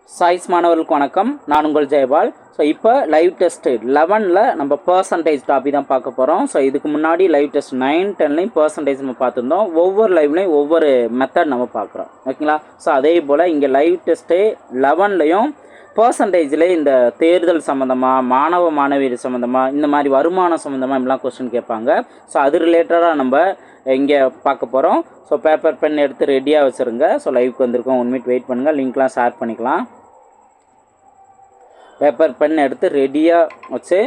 Choice மாணவர்களுக்கு வணக்கம். நான் உங்கள் ஜெயபால். ஸோ இப்போ லைவ் டெஸ்ட் 11ல் நம்ம பர்சன்டேஜ் டாபிக் தான் பார்க்க போகிறோம். ஸோ இதுக்கு முன்னாடி லைவ் டெஸ்ட் 9, 10லையும் பர்சன்டேஜ் நம்ம பார்த்துருந்தோம். ஒவ்வொரு லைவ்லையும் ஒவ்வொரு மெத்தட் நம்ம பார்க்குறோம், ஓகேங்களா? ஸோ அதே போல் இங்கே லைவ் டெஸ்ட்டு 11லையும் பர்சன்டேஜில் இந்த தேர்தல் சம்மந்தமாக, மாணவ மாணவியர் சம்மந்தமாக, இந்த மாதிரி வருமானம் சம்மந்தமாக இப்படிலாம் கொஸ்டின் கேட்பாங்க. ஸோ அது ரிலேட்டடாக நம்ம இங்கே பார்க்க போகிறோம். ஸோ பேப்பர் பென் எடுத்து ரெடியாக வச்சுருங்க. ஸோ லைவுக்கு வந்திருக்கோம், 1 மினிட் வெயிட் பண்ணுங்கள், லிங்க்லாம் ஷேர் பண்ணிக்கலாம். பேப்பர் பென் எடுத்து ரெடியாக வச்சு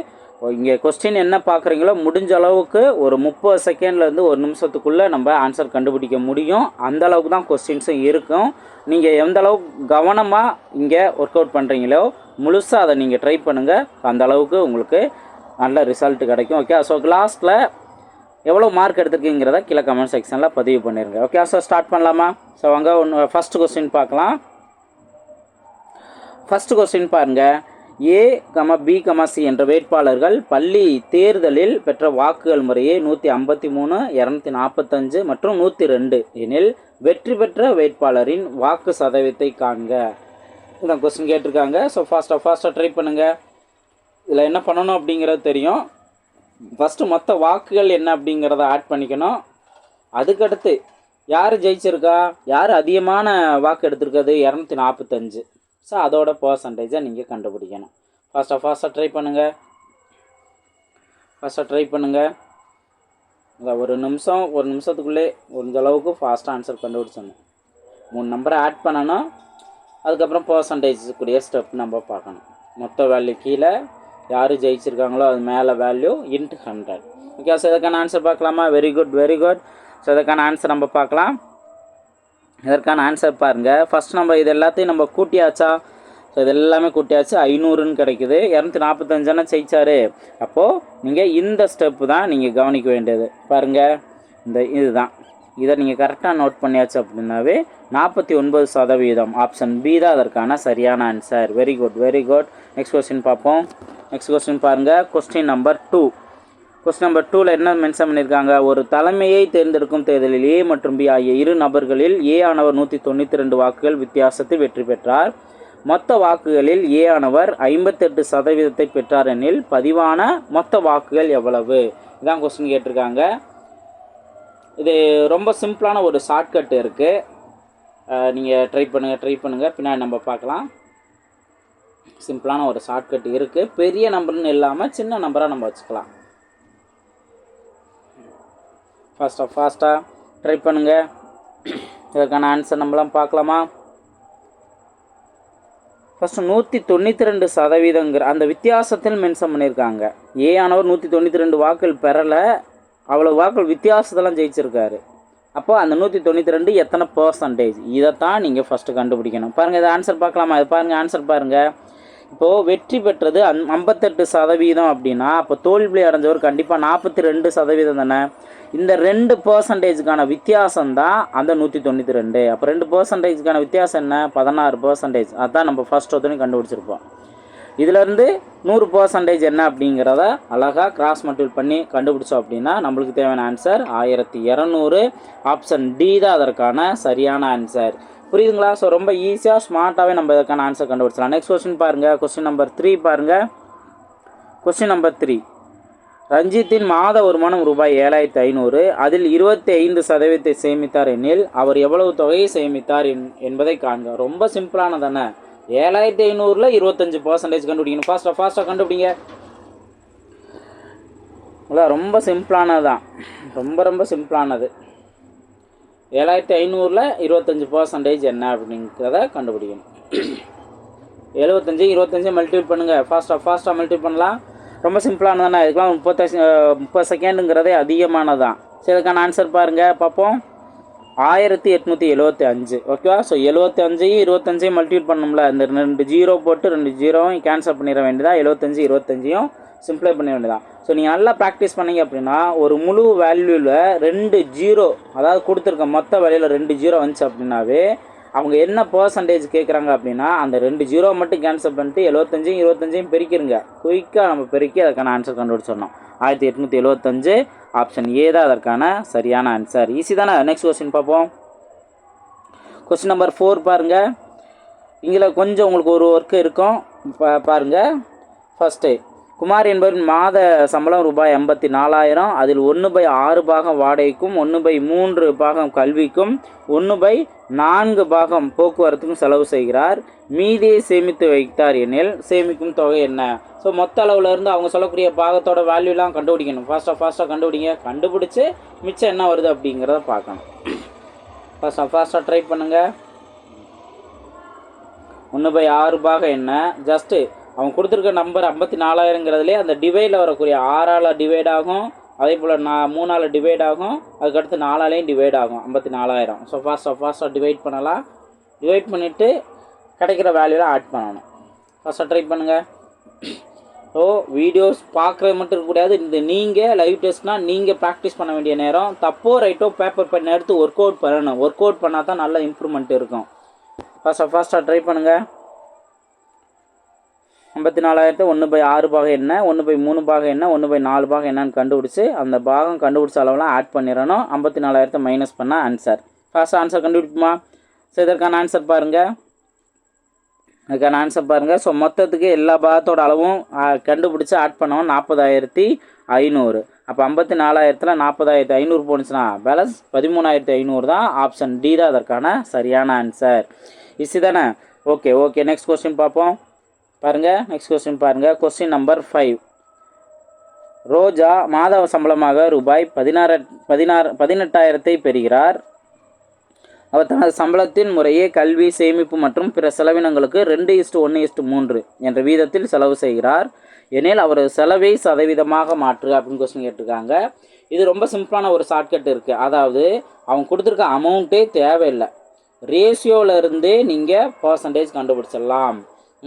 இங்கே கொஸ்டின் என்ன பார்க்குறீங்களோ முடிஞ்ச அளவுக்கு ஒரு 30 செகண்ட்லேருந்து 1 நிமிஷத்துக்குள்ளே நம்ம ஆன்சர் கண்டுபிடிக்க முடியும். அந்த அளவுக்கு தான் கொஸ்டின்ஸும் இருக்கும். நீங்கள் எந்த அளவுக்கு கவனமாக இங்கே ஒர்க் அவுட் பண்ணுறீங்களோ முழுசாக அதை நீங்கள் ட்ரை பண்ணுங்கள். அந்த அளவுக்கு உங்களுக்கு நல்ல ரிசல்ட் கிடைக்கும். ஓகே, ஸோ லாஸ்ட்டில் எவ்வளோ மார்க் எடுத்துருக்கீங்கிறத கீழே கமெண்ட் செக்ஷனில் பதிவு பண்ணிடுங்க. ஓகே, ஸோ ஸ்டார்ட் பண்ணலாமா? ஸோ வாங்க ஃபஸ்ட்டு கொஸ்டின் பார்க்கலாம். ஃபஸ்ட்டு கொஸ்டின் பாருங்கள். A, B, C என்ற வேட்பாளர்கள் பள்ளி தேர்தலில் பெற்ற வாக்குகள் முறையே 153, 245 மற்றும் 102 எனில் வெற்றி பெற்ற வேட்பாளரின் வாக்கு சதவீதத்தை காண்க. இதான் கொஸ்டின் கேட்டிருக்காங்க. ஸோ ஃபாஸ்ட்டாக ட்ரை பண்ணுங்கள். இதில் என்ன பண்ணணும் அப்படிங்கிறது தெரியும். ஃபஸ்ட்டு மொத்த வாக்குகள் என்ன அப்படிங்கிறத ஆட் பண்ணிக்கணும். அதுக்கடுத்து யார் ஜெயிச்சிருக்கா, யார் அதிகமான வாக்கு எடுத்திருக்காது, 245. ஸோ அதோட பர்சன்டேஜை நீங்கள் கண்டுபிடிக்கணும். ஃபாஸ்ட்டாக ட்ரை பண்ணுங்கள். அதான் ஒரு நிமிஷத்துக்குள்ளே முடிஞ்ச அளவுக்கு ஃபாஸ்ட்டாக ஆன்சர் கண்டுபிடிச்சணும். 3 நம்பரை ஆட் பண்ணணும். அதுக்கப்புறம் பர்சன்டேஜ் கூடிய ஸ்டெப் நம்ம பார்க்கணும். மொத்த வேல்யூ கீழே யார் ஜெயிச்சிருக்காங்களோ அது மேலே வேல்யூ இன்ட்டு 100. ஓகே, ஸோ இதற்கான ஆன்சர் பார்க்கலாமா? Very good. ஸோ இதற்கான ஆன்சர் நம்ம பார்க்கலாம். இதற்கான ஆன்சர் பாருங்கள். ஃபஸ்ட் நம்ம இது எல்லாத்தையும் நம்ம கூட்டியாச்சா? ஸோ இது எல்லாமே கூட்டியாச்சு, 500ன்னு கிடைக்குது. 245 ஜெயிச்சார். அப்போது நீங்கள் இந்த ஸ்டெப்பு தான் நீங்கள் கவனிக்க வேண்டியது. பாருங்கள், இதுதான். இதை நீங்கள் கரெக்டாக நோட் பண்ணியாச்சு அப்படின்னாவே 49%. ஆப்ஷன் பி தான் அதற்கான சரியான answer. Very good. Next question பார்ப்போம். நெக்ஸ்ட் கொஸ்டின் பாருங்கள். கொஸ்டின் நம்பர் 2ல் என்ன மென்ஷன் பண்ணியிருக்காங்க? ஒரு தலைமையை தேர்ந்தெடுக்கும் தேர்தலில் ஏ மற்றும் பி ஆகிய 2 நபர்களில் ஏ ஆனவர் 192 வாக்குகள் வித்தியாசத்தில் வெற்றி பெற்றார். மொத்த வாக்குகளில் ஏ ஆனவர் 58% பெற்றார் எனில் பதிவான மொத்த வாக்குகள் எவ்வளவு? இதான் கொஸ்டின் கேட்டிருக்காங்க. இது ரொம்ப சிம்பிளான ஒரு ஷார்ட்கட் இருக்குது. நீங்கள் ட்ரை பண்ணுங்கள். பின்னாடி நம்ம பார்க்கலாம். சிம்பிளான ஒரு ஷார்ட்கட் இருக்குது. பெரிய நம்பர்னு இல்லாமல் சின்ன நம்பராக நம்ம வச்சுக்கலாம். ஃபாஸ்ட்டாக ட்ரை பண்ணுங்கள். இதற்கான ஆன்சர் நம்மளாம் பார்க்கலாமா? ஃபஸ்ட்டு 192% அந்த வித்தியாசத்தில் மென்ஷன் பண்ணியிருக்காங்க. ஏ ஆனவர் 192 வாக்குகள் பெறலை, அவ்வளோ வாக்குகள் வித்தியாசத்தெல்லாம் ஜெயிச்சிருக்காரு. அப்போ அந்த 192 எத்தனை பர்சன்டேஜ்? இதைத்தான் நீங்கள் ஃபஸ்ட்டு கண்டுபிடிக்கணும். பாருங்கள், இதை ஆன்சர் பார்க்கலாமா? இது பாருங்கள், ஆன்சர் பாருங்கள். இப்போது வெற்றி பெற்றது 58% அப்படின்னா அப்போ தோல்வி அடைஞ்சவர் கண்டிப்பாக 42% தானே. இந்த 2%க்கான வித்தியாசம் தான் அந்த 192. அப்போ 2%க்கான வித்தியாசம் என்ன? 16%. அதுதான் நம்ம ஃபர்ஸ்ட் ஒருத்தனையும் கண்டுபிடிச்சிருப்போம். இதிலேருந்து 100% என்ன அப்படிங்கிறத அழகாக கிராஸ் மல்டிபிள் பண்ணி கண்டுபிடிச்சோம் அப்படின்னா நம்மளுக்கு தேவையான ஆன்சர் 1200. ஆப்ஷன் டி தான் அதற்கான சரியான ஆன்சர். புரியுதுங்களா? ஸோ ரொம்ப ஈஸியாக ஸ்மார்ட்டாகவே நம்ம இதற்கான ஆன்சர் கண்டுபிடிச்சலாம். நெக்ஸ்ட் கொஸ்டின் பாருங்கள். கொஸ்டின் நம்பர் 3 பாருங்கள். Question number 3. ரஞ்சித்தின் மாத வருமானம் ரூபாய் 7500. அதில் 25% சேமித்தார் எனில் அவர் எவ்வளவு தொகையை சேமித்தார் என்பதை காண்க. ரொம்ப சிம்பிளானதானே. 7500ல் 25% கண்டுபிடிக்கணும். ஃபாஸ்ட்டாக கண்டுபிடிங்க. ரொம்ப சிம்பிளானது தான். ரொம்ப சிம்பிளானது. 7500ல் 25% என்ன அப்படிங்கிறத கண்டுபிடிக்கணும். 25 மல்டிபிள் பண்ணுங்கள். ஃபாஸ்ட்டாக மல்டிபிள் பண்ணலாம். ரொம்ப சிம்பிளானது தானே. இதுக்கெலாம் 30 செகண்டுங்கிறதே அதிகமானதான். சரி, இதுக்கான ஆன்சர் பாருங்கள், பார்ப்போம். 1875. ஓகேவா? ஸோ 75 25 மல்டிபிள் பண்ணோம்ல, இந்த 2 ஜீரோ போட்டு 2 ஜீரோவும் கேன்சல் பண்ணிட வேண்டியதான். 75 25 சிம்பிளை பண்ண வேண்டியதான். ஸோ நீங்கள் நல்லா ப்ராக்டிஸ் பண்ணிங்க அப்படின்னா ஒரு முழு வேல்யூவில் 2 ஜீரோ, அதாவது கொடுத்துருக்க மொத்த வேல்யூவில் 2 ஜீரோ வந்துச்சு அப்படின்னாவே அவங்க என்ன பர்சன்டேஜ் கேட்குறாங்க அப்படின்னா அந்த 2 ஜீரோ மட்டும் கேன்சல் பண்ணிட்டு 75 25 பெருக்கிருங்க. குயிக்காக நம்ம பெருக்கி அதற்கான ஆன்சர் கண்டுபிடிச்சிடணும். 1875. ஆப்ஷன் ஏ தான் அதற்கான சரியான ஆன்சர். ஈஸி தானே. நெக்ஸ்ட் கொஸ்டின் பார்ப்போம். கொஸ்டின் நம்பர் 4 பாருங்கள். இதில் கொஞ்சம் உங்களுக்கு ஒரு ஒர்க்கு இருக்கும். பாருங்கள். ஃபஸ்ட்டு குமார் என்பவரின் மாத சம்பளம் ரூபாய் 84,000. அதில் 1/6 பாகம் வாடகைக்கும் 1/3 பாகம் கல்விக்கும் 1/4 பாகம் போக்குவரத்துக்கும் செலவு செய்கிறார். மீதியை சேமித்து வைத்தார் எனில் சேமிக்கும் தொகை என்ன? ஸோ மொத்த அளவில் இருந்து அவங்க சொல்லக்கூடிய பாகத்தோட வேல்யூலாம் கண்டுபிடிக்கணும். ஃபாஸ்ட்டாக கண்டுபிடிங்க. கண்டுபிடிச்சி மிச்சம் என்ன வருது அப்படிங்கிறத பார்க்கணும். ஃபாஸ்ட்டாக ட்ரை பண்ணுங்கள். 1/6 பாகம் என்ன? ஜஸ்ட்டு அவங்க கொடுத்துருக்க நம்பர் 54,000ங்கிறதுலே அந்த டிவைடில் வரக்கூடிய 6ஆல் டிவைட் ஆகும், அதே போல் 3ஆல் டிவைட் ஆகும், அதுக்கடுத்து 4ஆலையும் டிவைட் ஆகும் 54,000. ஸோ ஃபாஸ்ட்டாக டிவைட் பண்ணலாம். டிவைட் பண்ணிவிட்டு கிடைக்கிற வேல்யூவில் ஆட் பண்ணணும். ஃபாஸ்ட்டாக ட்ரை பண்ணுங்கள். ஸோ வீடியோஸ் பார்க்குறது மட்டும் இருக்கக்கூடாது. இந்த நீங்கள் லைவ் டெஸ்ட்னால் நீங்கள் ப்ராக்டிஸ் பண்ண வேண்டிய நேரம். தப்போ ரைட்டோ பேப்பர் பண்ண எடுத்து ஒர்க் அவுட் பண்ணணும். ஒர்க் அவுட் பண்ணால் தான் நல்ல இம்ப்ரூவ்மெண்ட் இருக்கும். ஃபாஸ்ட்டாக ட்ரை பண்ணுங்கள். 54,000 1/6 பாகம் என்ன, 1/3 பாகம் என்ன, 1/4 பாகம் என்னன்னு கண்டுபிடிச்சி அந்த பாகம் கண்டுபிடிச்ச அளவுலாம் ஆட் பண்ணிடணும். 54,000 மைனஸ் பண்ணால் ஆன்சர். ஃபாஸ்ட்டாக ஆன்சர் கண்டுபிடிக்குமா? ஸோ இதற்கான ஆன்சர் பாருங்கள். ஸோ மொத்தத்துக்கு எல்லா பாகத்தோட அளவும் கண்டுபிடிச்சி ஆட் பண்ணோம் 40,500. அப்போ 54,000ல் 40,500 போணுச்சுன்னா பேலன்ஸ் 13,500 தான். ஆப்ஷன் டி தான் அதற்கான சரியான ஆன்சர். ஈஸி தானே? ஓகே நெக்ஸ்ட் கொஸ்டின் பார்ப்போம். பாருங்கள். நெக்ஸ்ட் கொஸ்டின் பாருங்கள். Question number 5. ரோஜா மாத சம்பளமாக ரூபாய் 18,000 பெறுகிறார். அவர் தனது சம்பளத்தின் முறையே கல்வி, சேமிப்பு மற்றும் பிற செலவினங்களுக்கு 2:1:3 என்ற வீதத்தில் செலவு செய்கிறார் எனில் அவர் செலவை சதவீதமாக மாற்று அப்படின்னு கொஸ்டின் கேட்டிருக்காங்க. இது ரொம்ப சிம்பிளான ஒரு ஷார்ட்கட் இருக்குது. அதாவது அவங்க கொடுத்துருக்க அமௌண்ட்டே தேவையில்லை, ரேஷியோவிலேருந்தே நீங்கள் பர்சன்டேஜ் கண்டுபிடிச்சிடலாம்.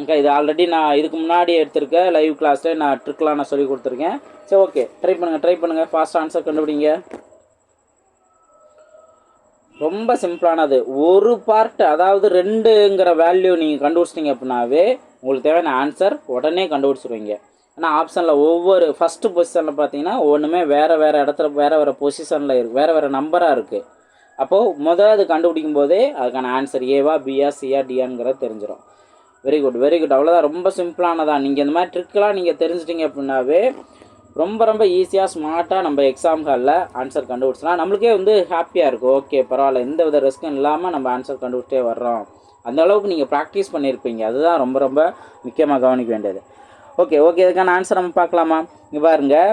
ஓகே, இது ஆல்ரெடி நான் இதுக்கு முன்னாடி எடுத்திருக்கேன் லைவ் கிளாஸில் நான் ட்ரிக்லாம் நான் சொல்லி கொடுத்துருக்கேன். சரி, ஓகே, ட்ரை பண்ணுங்கள். ஃபாஸ்ட் ஆன்சர் கண்டுபிடிங்க. ரொம்ப சிம்பிளானது. ஒரு பார்ட், அதாவது 2ங்கிற வேல்யூ நீங்கள் கண்டுபிடிச்சிட்டிங்க அப்படின்னாவே உங்களுக்கு தேவையான ஆன்சர் உடனே கண்டுபிடிச்சிருவீங்க. ஆனால் ஆப்ஷனில் ஒவ்வொரு ஃபஸ்ட்டு பொசிஷனில் பார்த்தீங்கன்னா ஒன்றுமே வேறு இடத்துல வேறு பொசிஷனில் இருக்குது, வேறு நம்பராக இருக்குது. அப்போது அது கண்டுபிடிக்கும் போதே அதுக்கான ஆன்சர் ஏவா, பியா, சியா, டியாங்கிறது தெரிஞ்சிடும். Very good. அவ்வளோதான். ரொம்ப சிம்பிளானதான். நீங்கள் இந்த மாதிரி ட்ரிக்கெலாம் நீங்கள் தெரிஞ்சிட்டிங்க அப்படின்னாவே ரொம்ப ஈஸியாக ஸ்மார்ட்டாக நம்ம எக்ஸாம் ஹாலில் ஆன்சர் கண்டுபிடிச்சலாம். நம்மளுக்கே ஹாப்பியாக இருக்கும். ஓகே, பரவாயில்ல, எந்த வித ரிஸ்க்கும் இல்லாமல் நம்ம ஆன்சர் கண்டுபிடிச்சே வர்றோம். அந்த அளவுக்கு நீங்கள் ப்ராக்டிஸ் பண்ணியிருப்பீங்க. அதுதான் ரொம்ப முக்கியமாக கவனிக்க வேண்டியது. ஓகே, இதுக்கான ஆன்சர் நம்ம பார்க்கலாமா? இங்கே பாருங்கள்,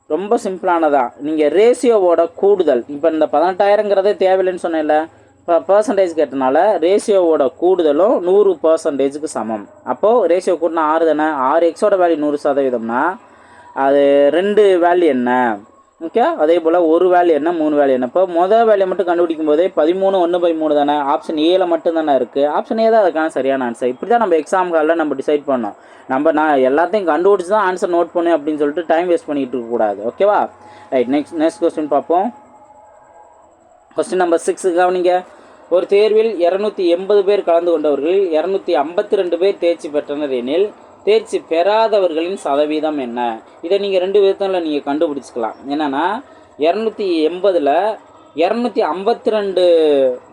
ரொம்ப சிம்பிளானதான். நீங்கள் ரேஷியோவோட கூடுதல், இப்போ இந்த 18,000ங்கிறதே தேவையில்லைன்னு சொன்னேன்ல, இப்போ பர்சன்டேஜ் கேட்டனால ரேஷியோவோட கூடுதலும் 100%க்கு சமம். அப்போது ரேஷியோ கூட்டினா 6 தானே. 6x வேல்யூ 100%னா அது 2 வேல்யூ என்ன? ஓகே, அதே போல் ஒரு வேல்யூ என்ன, 3 வேல்யூ என்ன? இப்போ மொதல் வேல்யூ மட்டும் கண்டுபிடிக்கும் போதே 13 1/3 தானே. ஆப்ஷன் ஏல மட்டும் தானே இருக்குது. ஆப்ஷன் ஏ தான் அதுக்கான சரியான ஆன்சர். இப்படி தான் நம்ம எக்ஸாம் காலில் நம்ம டிசைட் பண்ணோம். நான் எல்லாத்தையும் கண்டுபிடிச்சி தான் ஆன்சர் நோட் பண்ணேன் அப்படின்னு சொல்லிட்டு டைம் வேஸ்ட் பண்ணிகிட்டு இருக்கக்கூடாது. ஓகேவா? ரைட், நெக்ஸ்ட் கொஸ்டின் பார்ப்போம். கொஸ்டின் நம்பர் 6 கவனிங்க. ஒரு தேர்வில் 280 பேர் கலந்து கொண்டவர்கள் 252 பேர் தேர்ச்சி பெற்றனர் எனில் தேர்ச்சி பெறாதவர்களின் சதவீதம் என்ன? இதை நீங்கள் 2 விதத்தில் நீங்கள் கண்டுபிடிச்சிக்கலாம். என்னென்னா 280ல் 252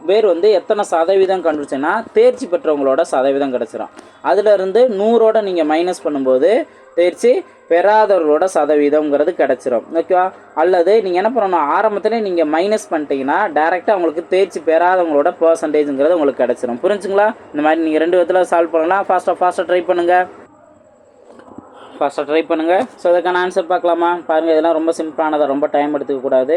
பேர் எத்தனை சதவீதம் கண்டுபிடிச்சேன்னா தேர்ச்சி பெற்றவங்களோட சதவீதம் கிடச்சிரும். அதிலிருந்து 100ஓட நீங்கள் மைனஸ் பண்ணும்போது தேர்ச்சி பெறாதவர்களோட சதவீதம்ங்கிறது கிடச்சிரும். ஓகேவா? அல்லது நீங்கள் என்ன பண்ணணும், ஆரம்பத்தில் நீங்கள் மைனஸ் பண்ணிட்டீங்கன்னா டேரெக்டாக உங்களுக்கு தேர்ச்சி பெறாதவங்களோட பர்சன்டேஜுங்கிறது உங்களுக்கு கிடச்சிரும். புரிஞ்சுங்களா? இந்த மாதிரி நீங்கள் 2 விதத்தில் சால்வ் பண்ணலாம். ஃபாஸ்ட்டாக ட்ரை பண்ணுங்கள். ஸோ அதுக்கான ஆன்சர் பார்க்கலாமா? பாருங்கள், இதெல்லாம் ரொம்ப சிம்பிளானதாக, ரொம்ப டைம் எடுத்துக்கக்கூடாது.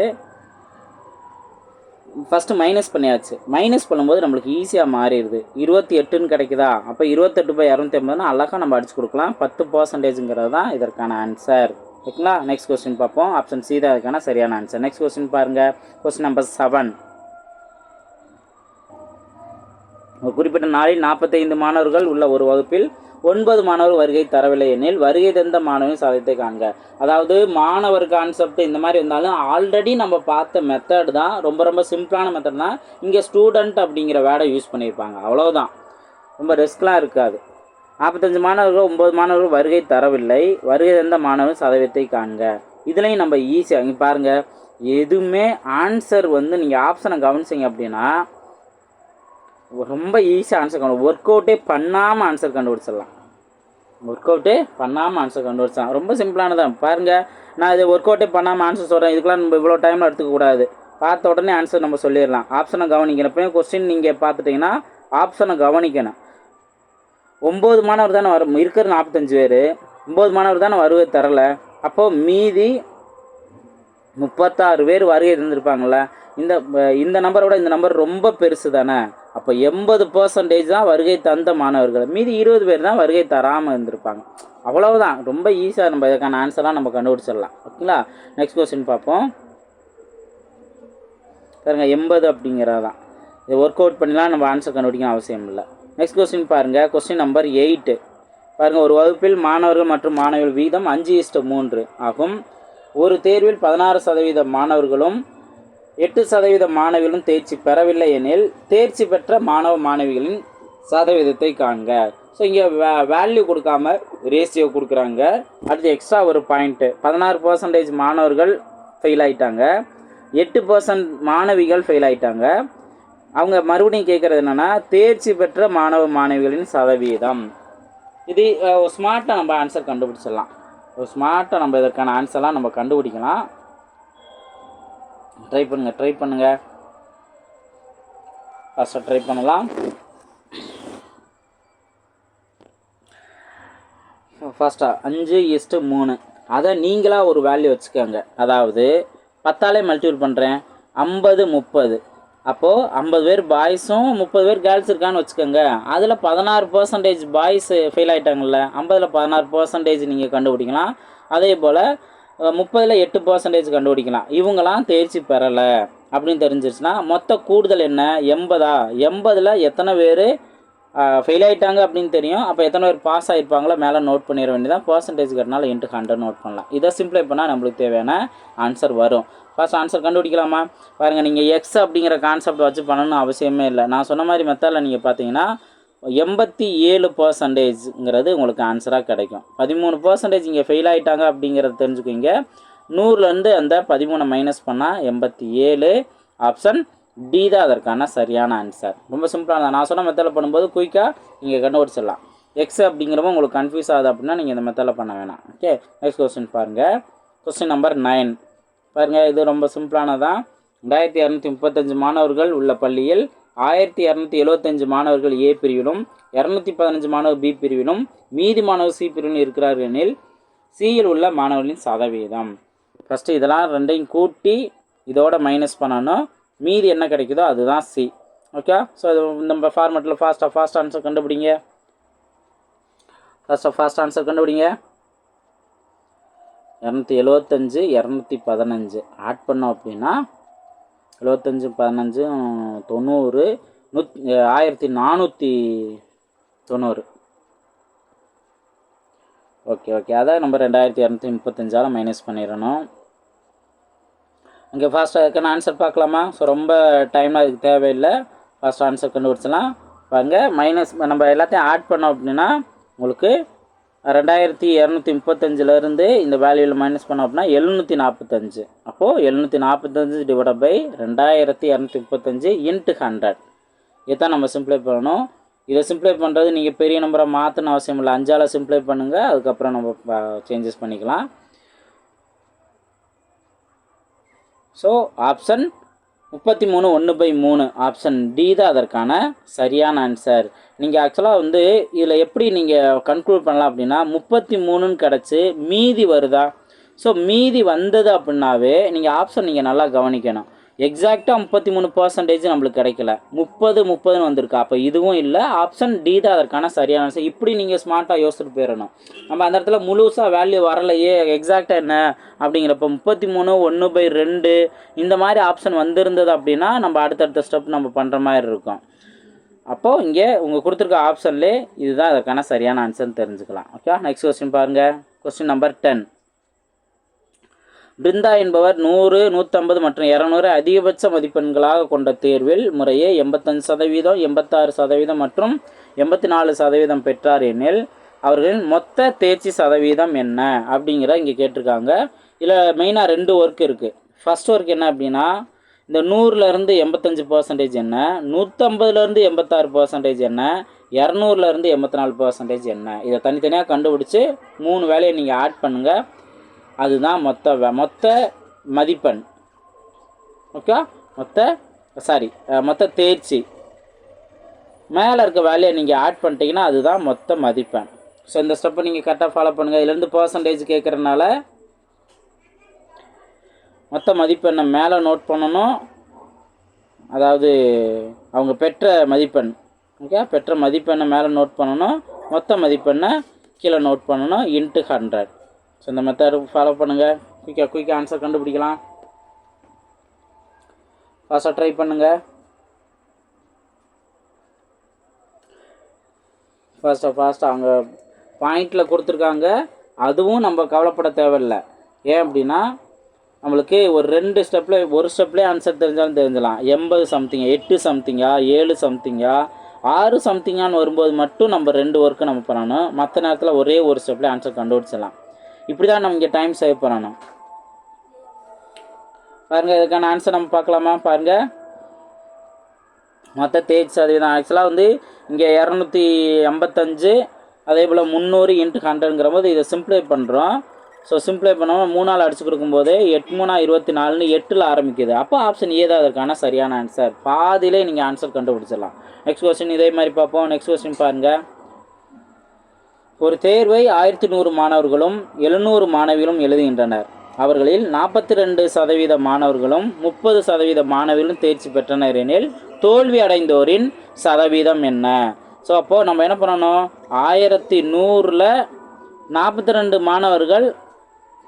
ஃபஸ்ட்டு மைனஸ் பண்ணியாச்சு. மைனஸ் பண்ணும்போது நம்மளுக்கு ஈஸியாக மாறிடுது. 28ன்னு கிடைக்குதா? அப்போ 28/250 அழகாக நம்ம அடிச்சு கொடுக்கலாம். 10%ங்கிறது தான் இதற்கான ஆன்சர். ஓகேங்களா? நெக்ஸ்ட் கொஸ்டின் பார்ப்போம். ஆப்ஷன் சி தான் அதுக்கான சரியான ஆன்சர். நெக்ஸ்ட் கொஸ்டின் பாருங்கள். Question number 7. ஒரு குறிப்பிட்ட நாளில் 45 மாணவர்கள் உள்ள ஒரு வகுப்பில் 9 மாணவர் வருகை தரவில்லை எனில் வருகை தந்த மாணவரின் சதவீதத்தை காண்க. அதாவது மாணவர் கான்செப்ட் இந்த மாதிரி இருந்தாலும் ஆல்ரெடி நம்ம பார்த்த மெத்தட் தான். ரொம்ப சிம்பிளான மெத்தட் தான். இங்கே ஸ்டூடெண்ட் அப்படிங்கிற வேர்டை யூஸ் பண்ணியிருப்பாங்க. அவ்வளோதான், ரொம்ப ரிஸ்க்லாம் இருக்காது. 45 மாணவர்கள் 9 மாணவர்கள் வருகை தரவில்லை, வருகை தந்த மாணவரின் சதவீதத்தை காண்க. இதுலேயும் நம்ம ஈஸியாக இங்கே பாருங்கள், எதுவுமே ஆன்சர் நீங்கள் ஆப்ஷனை கவனிச்சிங்க அப்படின்னா ரொம்ப ஈஸியாக ஆன்சர் ஒர்க் அவுட்டே பண்ணாமல் ஆன்சர் கண்டுபிடிச்சிடலாம். ஒர்க் அவுட்டே பண்ணாமல் ஆன்சர் கண்டுபிடிச்சலாம். ரொம்ப சிம்பிளானதான் பாருங்கள். நான் இது ஒர்க் அவுட்டே பண்ணாமல் ஆன்சர் சொல்கிறேன். இதுக்கெலாம் நம்ம இவ்வளோ டைமில் எடுத்துக்கக்கூடாது. பார்த்த உடனே ஆன்சர் நம்ம சொல்லிடலாம். ஆப்ஷனை கவனிக்கணும். எப்போயும் கொஸ்டின் நீங்கள் பார்த்துட்டிங்கன்னா ஆப்ஷனை கவனிக்கணும். 9 மாணவர் தானே இருக்கிற 45 பேர், 9 மாணவர் தானே வருகை தரல. அப்போது மீதி 36 பேர் வருகை இருந்திருப்பாங்கள்ல. இந்த நம்பரை விட இந்த நம்பர் ரொம்ப பெருசு தானே. அப்போ 80% தான் வருகை தந்த மாணவர்கள், மீதி 20 பேர் தான் வருகை தராமல் இருந்திருப்பாங்க. அவ்வளவுதான். ரொம்ப ஈஸியாக நம்ம இதுக்கான ஆன்சர்லாம் நம்ம கண்டுபிடிச்சிடலாம். ஓகேங்களா? நெக்ஸ்ட் கொஸ்டின் பார்ப்போம். பாருங்கள், 80 அப்படிங்கிறதான். இதை ஒர்க் அவுட் பண்ணிலாம் நம்ம ஆன்சர் கண்டுபிடிக்க அவசியம் இல்லை. நெக்ஸ்ட் கொஸ்டின் பாருங்கள். Question number 8. பாருங்கள், ஒரு வகுப்பில் மாணவர்கள் மற்றும் மாணவிகள் வீதம் 5:3 ஆகும். ஒரு தேர்வில் 16% மாணவர்களும் 8% மாணவிகளும் தேர்ச்சி பெறவில்லை எனில் தேர்ச்சி பெற்ற மாணவ மாணவிகளின் சதவீதத்தை காண்க. ஸோ இங்கே வேல்யூ கொடுக்காம ரேஷியோ கொடுக்குறாங்க. அடுத்து எக்ஸ்ட்ரா ஒரு பாயிண்ட்டு, 16% மாணவர்கள் ஃபெயில் ஆகிட்டாங்க, 8% மாணவிகள் ஃபெயில் ஆகிட்டாங்க. அவங்க மறுபடியும் கேட்குறது என்னென்னா தேர்ச்சி பெற்ற மாணவ மாணவிகளின் சதவீதம். இது ஸ்மார்ட்டாக நம்ம ஆன்சர் கண்டுபிடிச்சிடலாம். ஸ்மார்ட்டாக நம்ம இதற்கான ஆன்சர்லாம் நம்ம கண்டுபிடிக்கலாம். ட்ரை பண்ணுங்கள். ஃபஸ்ட்டாக ட்ரை பண்ணலாம். ஃபஸ்ட்டாக 5:3 அதை நீங்களாக ஒரு வேல்யூ வச்சுக்கோங்க. அதாவது 10ஆலே மல்டிபிள் பண்ணுறேன், 50 30. அப்போது 50 பேர் பாய்ஸும் 30 பேர் கேர்ள்ஸ் இருக்கான்னு வச்சுக்கோங்க. அதில் 16% பாய்ஸ் ஃபெயில் ஆகிட்டாங்கல்ல, 50ல் 16% நீங்கள் கண்டுபிடிக்கலாம். அதே போல் 30ல் 8% கண்டுபிடிக்கலாம். இவங்களாம் தேர்ச்சி பெறலை அப்படின்னு தெரிஞ்சிருச்சுன்னா மொத்த கூடுதல் என்ன? 80ல் எத்தனை பேர் ஃபெயில் ஆகிட்டாங்க அப்படின்னு தெரியும். அப்போ எத்தனை பேர் பாஸ் ஆகிருப்பாங்களோ மேலே நோட் பண்ணிட வேண்டியதான். பர்சன்டேஜ் கட்டினால இன்ட்டு 100 நோட் பண்ணலாம். இதை சிம்ப்ளை பண்ணால் நம்மளுக்கு தேவையான ஆன்சர் வரும். ஃபர்ஸ்ட் ஆன்சர் கண்டுபிடிக்கலாமா? பாருங்கள், நீங்கள் எக்ஸ் அப்படிங்கிற கான்செப்ட் வச்சு பண்ணணும்னு அவசியமே இல்லை. நான் சொன்ன மாதிரி மெத்தடில் நீங்கள் பார்த்தீங்கன்னா 87%ங்கிறது உங்களுக்கு ஆன்சராக கிடைக்கும். 13% இங்கே ஃபெயில் ஆகிட்டாங்க அப்படிங்கிறத தெரிஞ்சுக்கிங்க. 100லேருந்து அந்த 13 மைனஸ் பண்ணால் 87. ஆப்ஷன் டி தான் அதற்கான சரியான ஆன்சர். ரொம்ப சிம்பிளாக தான். நான் சொன்ன மெத்தடில் பண்ணும்போது குயிக்காக நீங்கள் கண்டுபிடிச்சிடலாம். எக்ஸ் அப்படிங்கிறப்ப உங்களுக்கு கன்ஃபியூஸ் ஆகுது அப்படின்னா நீங்கள் இந்த மெத்தடில் பண்ண வேணாம். ஓகே, நெக்ஸ்ட் கொஸ்டின் பாருங்கள். கொஸ்டின் நம்பர் 9 பாருங்கள். இது ரொம்ப சிம்பிளானதான். 2235 மாணவர்கள் உள்ள பள்ளியில் 1275 மாணவர்கள் ஏ பிரிவிலும் 215 மாணவர் பி பிரிவிலும் மீதி மாணவர் சி பிரிவிலும் இருக்கிறார்கள் எனில் சியில் உள்ள மாணவர்களின் சதவீதம். ஃபஸ்ட்டு இதெல்லாம் ரெண்டையும் கூட்டி இதோட மைனஸ் பண்ணணும். மீதி என்ன கிடைக்குதோ அதுதான் சி. ஓகே, ஸோ இது நம்ம ஃபார்மெட்டில் ஃபாஸ்ட் ஆன்சர் கண்டுபிடிங்க. ஃபாஸ்ட் ஆன்சர் கண்டுபிடிங்க. 275 215 ஆட் பண்ணோம் அப்படின்னா 75 15 90 1490. ஓகே, அதான் நம்ம 2235 மைனஸ் பண்ணிடணும். இங்கே ஃபாஸ்ட்டாக இருக்கான ஆன்சர் பார்க்கலாமா? ஸோ ரொம்ப டைம்லாம் அதுக்கு தேவையில்லை. ஃபஸ்ட் ஆன்சர் கண்டுபிடிச்சலாம். பாருங்க, மைனஸ் நம்ம எல்லாத்தையும் ஆட் பண்ணோம் அப்படின்னா உங்களுக்கு 2235 இந்த வேல்யூவில் மைனஸ் பண்ணோம் அப்படின்னா 745. அப்போது 745 டிவைட் பை 2235 இன்ட்டு 100. இதான் நம்ம சிம்ப்ளை பண்ணணும். இதை சிம்ப்ளை பண்ணுறது நீங்கள் பெரிய நம்பரை மாற்றணும் அவசியம் இல்லை. 5ஆல் சிம்ப்ளை பண்ணுங்கள், அதுக்கப்புறம் நம்ம சேஞ்சஸ் பண்ணிக்கலாம். ஸோ ஆப்ஷன் 33 1/3 ஆப்ஷன் டி தான் அதற்கான சரியான ஆன்சர். நீங்கள் ஆக்சுவலாக இதில் எப்படி நீங்கள் கன்க்ளூட் பண்ணலாம் அப்படின்னா 33ன்னு கிடச்சி மீதி வருதா? ஸோ மீதி வந்தது அப்படின்னாவே நீங்கள் ஆப்ஷன் நீங்கள் நல்லா கவனிக்கணும். எக்ஸாக்டாக 33% நம்மளுக்கு கிடைக்கல, 30 வந்திருக்கு. அப்போ இதுவும் இல்லை. ஆப்ஷன் டி தான் அதற்கான சரியான ஆன்சர். இப்படி நீங்கள் ஸ்மார்ட்டாக யோசிச்சுட்டு போயிடணும். நம்ம அந்த இடத்துல முழுசாக வேல்யூ வரலையே, எக்ஸாக்டாக என்ன அப்படிங்கிறப்ப 33 1/2 இந்த மாதிரி ஆப்ஷன் வந்திருந்தது அப்படின்னா நம்ம அடுத்தடுத்த ஸ்டெப் நம்ம பண்ணுற மாதிரி இருக்கும். அப்போது இங்கே உங்கள் கொடுத்துருக்க ஆப்ஷன்லே இதுதான் அதற்கான சரியான ஆன்சர்னு தெரிஞ்சுக்கலாம். ஓகே, நெக்ஸ்ட் கொஸ்டின் பாருங்கள். Question number 10. பிருந்தா என்பவர் 100 150 மற்றும் 200 அதிகபட்ச மதிப்பெண்களாக கொண்ட தேர்வில் முறையே 85%, 86% மற்றும் 84% பெற்றார் எனில் அவர்களின் மொத்த தேர்ச்சி சதவீதம் என்ன அப்படிங்கிற இங்கே கேட்டிருக்காங்க. இதில் மெயினாக 2 ஒர்க் இருக்குது. ஃபஸ்ட் ஒர்க் என்ன அப்படின்னா இந்த 100லேருந்து 85% என்ன, 150லேருந்து 86% என்ன, 200லேருந்து 84% என்ன, இதை தனித்தனியாக கண்டுபிடிச்சி 3 வேலையை நீங்கள் ஆட் பண்ணுங்கள். அதுதான் மொத்த மதிப்பெண். ஓகே, மொத்த தேர்ச்சி. மேலே இருக்க வேலையை நீங்கள் ஆட் பண்ணிட்டீங்கன்னா அதுதான் மொத்த மதிப்பெண். ஸோ இந்த ஸ்டெப்பை நீங்கள் கரெக்டாக ஃபாலோ பண்ணுங்கள். இதுலேருந்து பர்சன்டேஜ் கேட்குறதுனால மொத்த மதிப்பெண்ணை மேலே நோட் பண்ணணும், அதாவது அவங்க பெற்ற மதிப்பெண். ஓகே, பெற்ற மதிப்பெண்ணை மேலே நோட் பண்ணணும், மொத்த மதிப்பெண்ணை கீழே நோட் பண்ணணும், இன்ட்டு 100. ஸோ இந்த மெத்தட் ஃபாலோ பண்ணுங்கள். குயிக்காக ஆன்சர் கண்டுபிடிக்கலாம். ஃபாஸ்ட்டாக ட்ரை பண்ணுங்கள். ஃபாஸ்ட்டாக அவங்க பாயிண்டில் கொடுத்துருக்காங்க, அதுவும் நம்ம கவலைப்பட தேவையில்லை. ஏன் அப்படின்னா நம்மளுக்கு ஒரு 2 ஸ்டெப்பில் ஒரு ஸ்டெப்லேயே ஆன்சர் தெரிஞ்சாலும் தெரிஞ்சலாம். 80 சம்திங், 8 சம்திங்கா, 7 சம்திங்கா, 6 சம்திங்கான்னு வரும்போது மட்டும் நம்ம 2 ஒர்க்கு நம்ம பண்ணணும். மற்ற நேரத்தில் ஒரே ஒரு ஸ்டெப்லேயே ஆன்சர் கண்டுபிடிச்சிடலாம். இப்படி தான் நம்ம இங்கே டைம் சேவ் பண்ணணும். பாருங்கள், இதுக்கான ஆன்சர் நம்ம பார்க்கலாமா? பாருங்கள், மொத்த தேர்ச்சி சதவீதம் ஆக்சுவலாக வந்து இங்கே 285, அதே போல் 300 × 100ங்கிற போது இதை சிம்ப்ளை பண்ணுறோம். ஸோ சிம்ப்ளை பண்ணாமல் 3ஆல் அடிச்சு கொடுக்கும்போது 8 3 24ன்னு 8ல் ஆரம்பிக்குது. அப்போ ஆப்ஷன் ஏ தான் அதற்கான சரியான ஆன்சர். பாதியிலே நீங்கள் ஆன்சர் கண்டுபிடிச்சிடலாம். நெக்ஸ்ட் கொஸ்டின் இதே மாதிரி பார்ப்போம். நெக்ஸ்ட் கொஸ்டின் பாருங்கள். ஒரு தேர்வை 1100 மாணவர்களும் 700 மாணவிகளும் எழுதுகின்றனர். அவர்களில் 42% மாணவர்களும் 30% மாணவிகளும் தேர்ச்சி பெற்றனர் எனில் தோல்வி அடைந்தோரின் சதவீதம் என்ன? ஸோ அப்போது நம்ம என்ன பண்ணணும், 1100ல் 42 மாணவர்கள்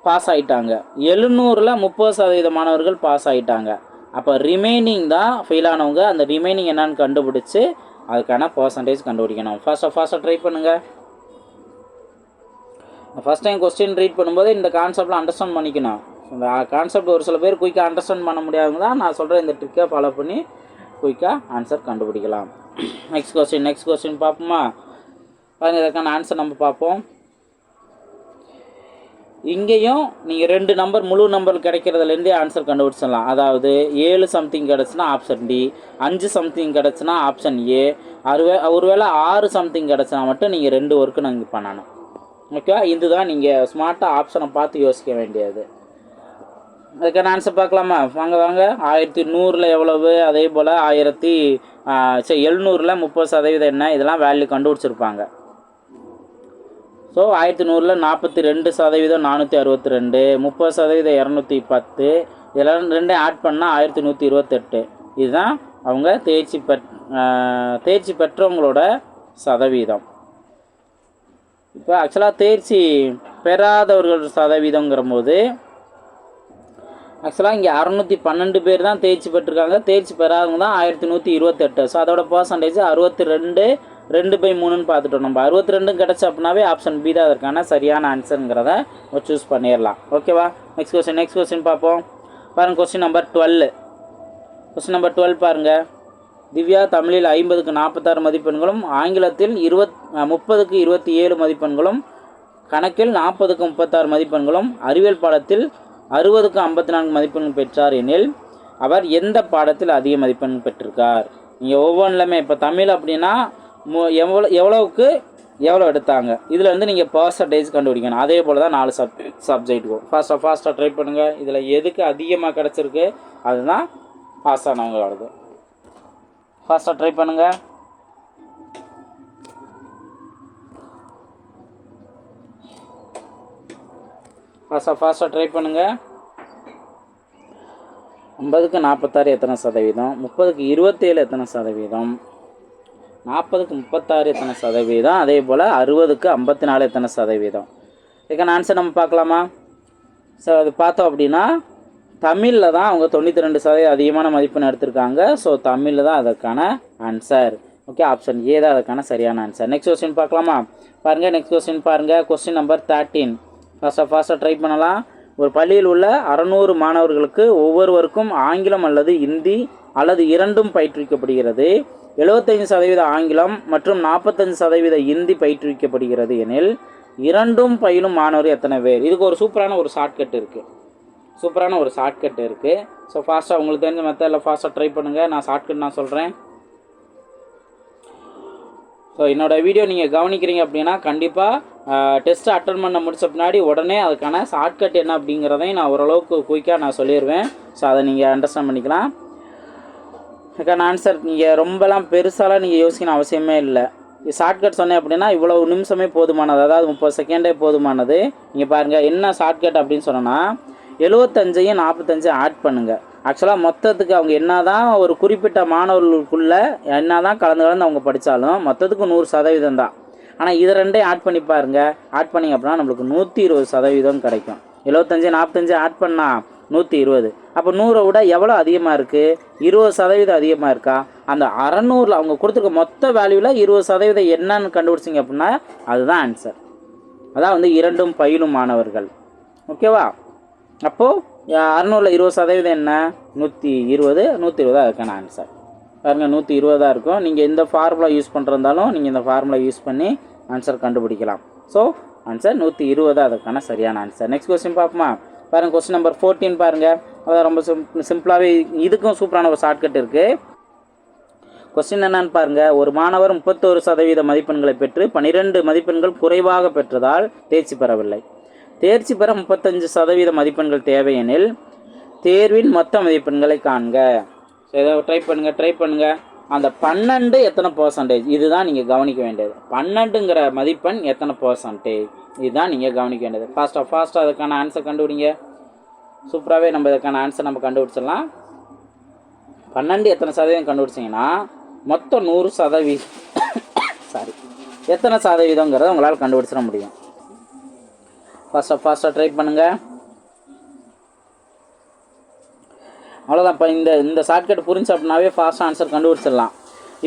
பாஸ் ஆகிட்டாங்க, 700ல் 30% மாணவர்கள் பாஸ் ஆகிட்டாங்க. அப்போ ரிமைனிங் தான் ஃபெயில் ஆனவங்க. அந்த ரிமைனிங் என்னன்னு கண்டுபிடிச்சி அதுக்கான பர்சன்டேஜ் கண்டுபிடிக்கணும். ஃபாஸ்ட்டாக ட்ரை பண்ணுங்கள். ஃபஸ்ட் டைம் கொஸ்டின் ரீட் பண்ணும்போது இந்த கான்செப்டில் அண்டர்ஸ்டாண்ட் பண்ணிக்கணும். இந்த கான்செப்ட் ஒரு சில பேர் குயிக்காக அண்டர்ஸ்டாண்ட் பண்ண முடியாதவங்க தான் நான் சொல்கிற இந்த ட்ரிக்கை ஃபாலோ பண்ணி குயிக்காக ஆன்சர் கண்டுபிடிக்கலாம். நெக்ஸ்ட் கொஸ்டின் பார்ப்போமா? பாருங்கள், இதற்கான ஆன்சர் நம்ம பார்ப்போம். இங்கேயும் நீங்கள் 2 நம்பர் முழு நம்பர் கிடைக்கிறதுலேருந்தே ஆன்சர் கண்டுபிடிச்சிடலாம். அதாவது 7 சம்திங் கிடச்சுன்னா ஆப்ஷன் டி, 5 சம்திங் கிடச்சுன்னா ஆப்ஷன் ஏ, ஒருவேளை 6 சம்திங் கிடச்சினா மட்டும் நீங்கள் 2 ஒர்க்கு நீங்கள் பண்ணணும். ஓகே, இதுதான் நீங்கள் ஸ்மார்ட்டாக ஆப்ஷனை பார்த்து யோசிக்க வேண்டியது. அதுக்கான ஆன்சர் பார்க்கலாமா? வாங்க 1100ல் எவ்வளவு, அதே போல் 700ல் 30% என்ன, இதெல்லாம் வேல்யூ கண்டுபிடிச்சிருப்பாங்க. ஸோ 1100ல் 42% 462, 30% 210, இதெல்லாம் 2 ஆட் பண்ணால் 1128. இதுதான் அவங்க தேர்ச்சி பெற்றவங்களோட சதவீதம். இப்போ ஆக்சுவலாக தேர்ச்சி பெறாதவர்கள் சதவீதங்கிற போது ஆக்சுவலாக இங்கே 612 பேர் தான் தேர்ச்சி பெற்றிருக்காங்க. தேர்ச்சி பெறாதவங்க தான் 1128. ஸோ அதோட பர்சன்டேஜ் 62, 2/3ன்னு பார்த்துட்டோம். நம்ம 62 கிடச்சி அப்படின்னாவே ஆப்ஷன் பி தான் அதற்கான சரியான ஆன்சருங்கிறத சூஸ் பண்ணிடலாம். ஓகேவா? நெக்ஸ்ட் கொஸ்டின் பார்ப்போம். பாருங்கள், கொஸ்டின் நம்பர் 12 பாருங்கள். திவ்யா தமிழில் 50க்கு 46 மதிப்பெண்களும், ஆங்கிலத்தில் 30க்கு 27 மதிப்பெண்களும், கணக்கில் 40க்கு 36 மதிப்பெண்களும், அறிவியல் பாடத்தில் 60க்கு 54 மதிப்பெண்கள் பெற்றார் எனில் அவர் எந்த பாடத்தில் அதிக மதிப்பெண்கள் பெற்றிருக்கார்? நீங்கள் ஒவ்வொன்றுலையுமே இப்போ தமிழ் அப்படின்னா எவ்வளோ எடுத்தாங்க, இதில் வந்து நீங்கள் பர்சன்டேஜ் கண்டுபிடிக்கணும். அதே போல் தான் 4 சப்ஜெக்ட்டுக்கும் ஃபாஸ்ட்டாக ட்ரை பண்ணுங்கள். இதில் எதுக்கு அதிகமாக கிடச்சிருக்கு அதுதான் பாஸ் ஆனவங்களோடது. ஃபாஸ்ட்டாக ட்ரை பண்ணுங்கள். ஃபாஸ்ட்டாக ட்ரை பண்ணுங்கள். 50க்கு 46 எத்தனை சதவீதம், 30க்கு 27 எத்தனை சதவீதம், 40க்கு 36 எத்தனை சதவீதம், அதே போல் 60க்கு 54 எத்தனை சதவீதம். இதுக்கான ஆன்சர் நம்ம பார்க்கலாமா? ஸோ அது பார்த்தோம் அப்படின்னா தமிழில் தான் அவங்க 92% அதிகமான மதிப்பெண் எடுத்திருக்காங்க. ஸோ தமிழில் தான் அதற்கான ஆன்சர். ஓகே, ஆப்ஷன் ஏ தான் அதற்கான சரியான ஆன்சர். நெக்ஸ்ட் கொஸ்டின் பார்க்கலாமா? பாருங்கள், நெக்ஸ்ட் கொஸ்டின் பாருங்கள். Question number 13. ஃபாஸ்ட்டாக ட்ரை பண்ணலாம். ஒரு பள்ளியில் உள்ள 600 மாணவர்களுக்கு ஒவ்வொருவருக்கும் ஆங்கிலம் அல்லது இந்தி அல்லது இரண்டும் பயிற்றுவிக்கப்படுகிறது. 75% ஆங்கிலம் மற்றும் 45% இந்தி பயிற்றுவிக்கப்படுகிறது எனில் இரண்டும் பயிலும் மாணவர் எத்தனை பேர்? இதுக்கு ஒரு சூப்பரான ஒரு ஷார்ட்கட் இருக்குது. சூப்பரான ஒரு ஷார்ட்கட் இருக்குது. ஸோ ஃபாஸ்ட்டாக உங்களுக்கு தெரிஞ்ச மெத்தடில் ஃபாஸ்ட்டாக ட்ரை பண்ணுங்கள். நான் ஷார்ட்கட் நான் சொல்கிறேன். ஸோ என்னோடய வீடியோ நீங்கள் கவனிக்கிறீங்க அப்படின்னா கண்டிப்பாக டெஸ்ட்டு அட்டன் பண்ண முடிச்ச பின்னாடி உடனே அதுக்கான ஷார்ட்கட் என்ன அப்படிங்கிறதையும் நான் ஓரளவுக்கு குயிக்காக நான் சொல்லிடுவேன். ஸோ அதை நீங்கள் அண்டர்ஸ்டாண்ட் பண்ணிக்கலாம். அதுக்கான ஆன்சர் நீங்கள் ரொம்பலாம் பெருசாலாம் நீங்கள் யோசிக்கணும் அவசியமே இல்லை. ஷார்ட்கட் சொன்னேன் அப்படின்னா இவ்வளோ நிமிஷமே போதுமானது, அதாவது 30 செகண்டே போதுமானது. நீங்கள் பாருங்கள் என்ன ஷார்ட்கட் அப்படின்னு சொன்னோன்னா 75யும் 45 ஆட் பண்ணுங்கள். ஆக்சுவலாக மொத்தத்துக்கு அவங்க என்ன தான் ஒரு குறிப்பிட்ட மாணவர்களுக்குள்ளே என்ன தான் கலந்து அவங்க படித்தாலும் மொத்தத்துக்கு 100% தான். ஆனால் இது ரெண்டையும் ஆட் பண்ணி பாருங்கள். ஆட் பண்ணிங்க அப்படின்னா நம்மளுக்கு 120% கிடைக்கும். 75 45 ஆட் பண்ணால் 120. அப்போ 100 விட எவ்வளோ அதிகமாக இருக்குது? 20% அதிகமாக இருக்கா? அந்த 600 அவங்க கொடுத்துருக்க மொத்த வேல்யூவில் 20% என்னன்னு கண்டுபிடிச்சிங்க அப்படின்னா அதுதான் ஆன்சர். அதான் வந்து இரண்டும் பயிலும் மாணவர்கள். ஓகேவா? அப்போது 600ல் 20% என்ன? 120. 120 அதுக்கான ஆன்சர். பாருங்கள் 120 இருக்கும். நீங்கள் இந்த ஃபார்முலா யூஸ் பண்ணுறதாலும் நீங்கள் இந்த ஃபார்முலா யூஸ் பண்ணி ஆன்சர் கண்டுபிடிக்கலாம். ஸோ ஆன்சர் 120 அதுக்கான சரியான ஆன்சர். நெக்ஸ்ட் கொஸ்டின் பார்ப்போமா? பாருங்கள் கொஸ்டின் நம்பர் 14 பாருங்கள். அதான் ரொம்ப சிம்பிளாகவே இதுக்கும் சூப்பரான ஒரு ஷார்ட்கட் இருக்குது. கொஸ்டின் என்னன்னு பாருங்கள். ஒரு மாணவர் 31% மதிப்பெண்களை பெற்று 12 மதிப்பெண்கள் குறைவாக பெற்றதால் தேர்ச்சி பெறவில்லை. தேர்ச்சி பெற 35% மதிப்பெண்கள் தேவையெனில் தேர்வின் மொத்த மதிப்பெண்களை காண்க. ஏதோ ட்ரை பண்ணுங்கள். அந்த 12 எத்தனை %? இதுதான் நீங்கள் கவனிக்க வேண்டியது. 12ங்கிற மதிப்பெண் எத்தனை %? இதுதான் நீங்கள் கவனிக்க வேண்டியது. ஃபாஸ்ட்டாக அதுக்கான ஆன்சர் கண்டுபிடிங்க. சூப்பராகவே நம்ம இதுக்கான ஆன்சர் நம்ம கண்டுபிடிச்சிடலாம். 12 எத்தனை சதவீதம் கண்டுபிடிச்சிங்கன்னா மொத்தம் 100% சாரி எத்தனை சதவீதங்கிறத உங்களால் கண்டுபிடிச்சிட முடியும். ஃபாஸ்ட்டாக ட்ரை பண்ணுங்கள். அவ்வளோதான். இப்போ இந்த ஷார்ட்கட் புரிஞ்சு அப்படின்னாவே ஃபாஸ்ட்டாக ஆன்சர் கண்டுபிடிச்சிடலாம்.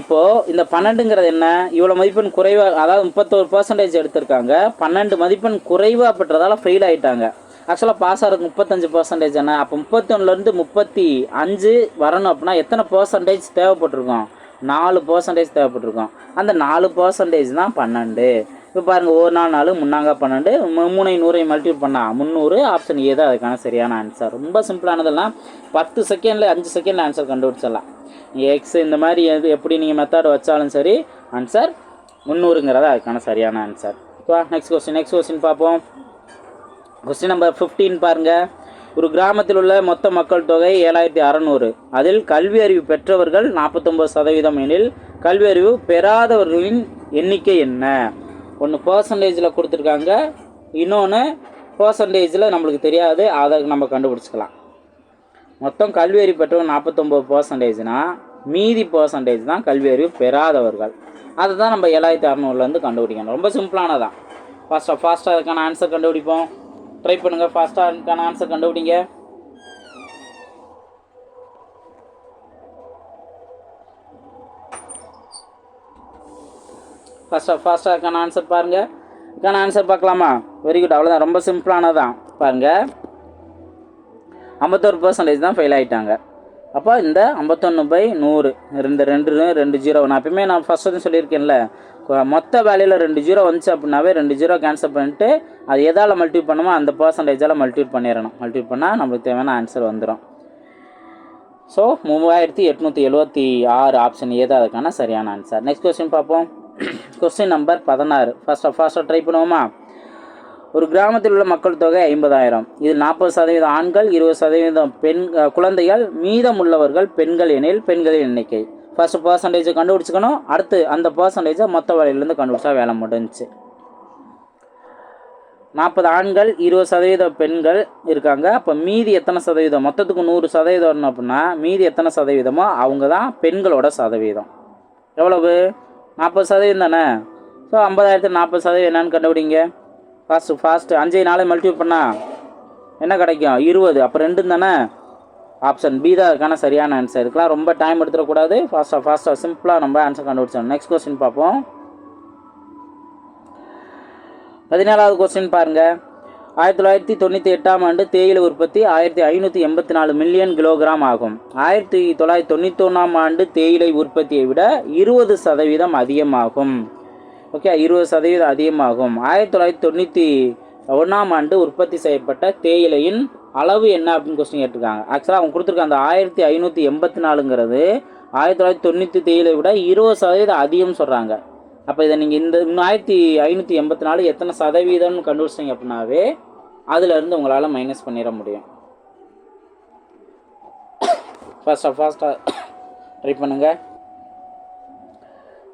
இப்போது இந்த 12ங்கிறது என்ன? இவ்வளோ மதிப்பெண் குறைவாக, அதாவது 31% எடுத்திருக்காங்க. 12 மதிப்பெண் குறைவாக பெற்றதால ஃபெயில் ஆகிட்டாங்க. ஆக்சுவலாக பாஸ் ஆகிறதுக்கு 35% என்ன? அப்போ 31லேருந்து 35 வரணும் அப்படின்னா எத்தனை % தேவைப்பட்டிருக்கும்? 4% தேவைப்பட்டிருக்கும். அந்த 4% தான் 12. இப்போ பாருங்கள், ஒரு 4 முன்னாங்க 12, 3 100 மல்டிபிள் பண்ணால் 300. ஆப்ஷன் ஏ தான் அதுக்கான சரியான ஆன்சர். ரொம்ப சிம்பிளானதெல்லாம் 10 செகண்டில் 5 செகண்டில் ஆன்சர் கண்டுபிடிச்சிடலாம். எக்ஸ் இந்த மாதிரி எப்படி நீங்கள் மெத்தட் வச்சாலும் சரி ஆன்சர் 300ங்கிறத அதுக்கான சரியான ஆன்சர். ஓகேவா? நெக்ஸ்ட் கொஸ்டின் பார்ப்போம். கொஸ்டின் நம்பர் 15 பாருங்கள். ஒரு கிராமத்தில் உள்ள மொத்த மக்கள் தொகை 7600. அதில் கல்வி அறிவு பெற்றவர்கள் 49% எனில் கல்வி அறிவு பெறாதவர்களின் எண்ணிக்கை என்ன? ஒன்று % கொடுத்துருக்காங்க, இன்னொன்று % நம்மளுக்கு தெரியாது, அதை நம்ம கண்டுபிடிச்சிக்கலாம். மொத்தம் கல்வி அறிவு பெற்றவங்க 49%னா மீதி % தான் கல்வி அறிவு பெறாதவர்கள். அதை தான் நம்ம 7600லேருந்து கண்டுபிடிக்கணும். ரொம்ப சிம்பிளானதான். ஃபாஸ்ட்டாக அதுக்கான ஆன்சர் கண்டுபிடிப்போம். ட்ரை பண்ணுங்கள். ஃபாஸ்ட்டாக அதுக்கான ஆன்சர் கண்டுபிடிங்க. ஃபாஸ்ட்டாக அதுக்கான ஆன்சர் பாருங்கள். இதுக்கான ஆன்சர் பார்க்கலாமா? Very good. அவ்வளோதான். ரொம்ப சிம்பிளானதான். பாருங்கள், 51% தான் ஃபெயில் ஆகிட்டாங்க. அப்போ இந்த 51/100 2 0. நான் எப்பயுமே நான் ஃபஸ்ட்டு சொல்லியிருக்கேன்ல, மொத்த வேலையில் 2 0 வந்துச்சு அப்படின்னாவே 2 0 கேன்சல் பண்ணிட்டு அது எதால் மல்டிபிள் பண்ணுமோ அந்த % மல்டிபிள் பண்ணிடணும். மல்டிபிள் பண்ணால் நம்மளுக்கு தேவையான ஆன்சர் வந்துடும். ஸோ 3876 ஆப்ஷன் ஏதோ அதுக்கான சரியான ஆன்சர். நெக்ஸ்ட் கொஸ்டின் பார்ப்போம். Question number 16. ஃபாஸ்ட்டாக ட்ரை பண்ணுவோமா? ஒரு கிராமத்தில் உள்ள மக்கள் தொகை 50000. இதில் 40% ஆண்கள், 20% பெண் குழந்தைகள், மீதம் உள்ளவர்கள் பெண்கள் எனில் பெண்களின் எண்ணிக்கை. ஃபஸ்ட்டு % கண்டுபிடிச்சிக்கணும். அடுத்து அந்த % மொத்த வேலையிலேருந்து கண்டுபிடிச்சா வேலை முடிஞ்சிச்சு. 40 ஆண்கள், 20% பெண்கள் இருக்காங்க. அப்போ மீதி எத்தனை %? மொத்தத்துக்கு 100% வரணும் அப்படின்னா மீதி எத்தனை %மோ அவங்க தான் பெண்களோட சதவீதம். எவ்வளவு? 40% தானே. ஸோ 50,000 40% என்னன்னு கண்டுபிடிங்க. ஃபாஸ்ட்டு 5 4 மல்டிபிள் பண்ணால் என்ன கிடைக்கும்? 20. அப்போ 2 தானே. ஆப்ஷன் பி தான் அதுக்கான சரியான ஆன்சர். இதுக்கெலாம் ரொம்ப டைம் எடுத்துடக்கூடாது. ஃபாஸ்ட்டாக சிம்பிளாக நம்ம ஆன்சர் கண்டுபிடிச்சோம். நெக்ஸ்ட் கொஸ்டின் பார்ப்போம். 17வது கொஸ்டின் பாருங்கள். 1998ஆம் ஆண்டு தேயிலை உற்பத்தி 1584 மில்லியன் கிலோகிராம் ஆகும். 1991ஆம் ஆண்டு தேயிலை உற்பத்தியை விட 20% அதிகமாகும். ஓகே, 20% அதிகமாகும். 1991ஆம் ஆண்டு உற்பத்தி செய்யப்பட்ட தேயிலையின் அளவு என்ன அப்படின்னு கொஸ்டின் கேட்டிருக்காங்க. ஆக்சுவலாக அவங்க கொடுத்துருக்க அந்த 1584ங்கிறது 1997 விட 20% அதிகம்னு சொல்கிறாங்க. அப்போ இதை நீங்கள் இந்த 1584 எத்தனை சதவீதம்னு கண்டுபிடிச்சிங்க அப்படின்னாவே அதுலேருந்து உங்களால் மைனஸ் பண்ணிட முடியும். ஃபாஸ்ட்டாக ட்ரை பண்ணுங்கள்.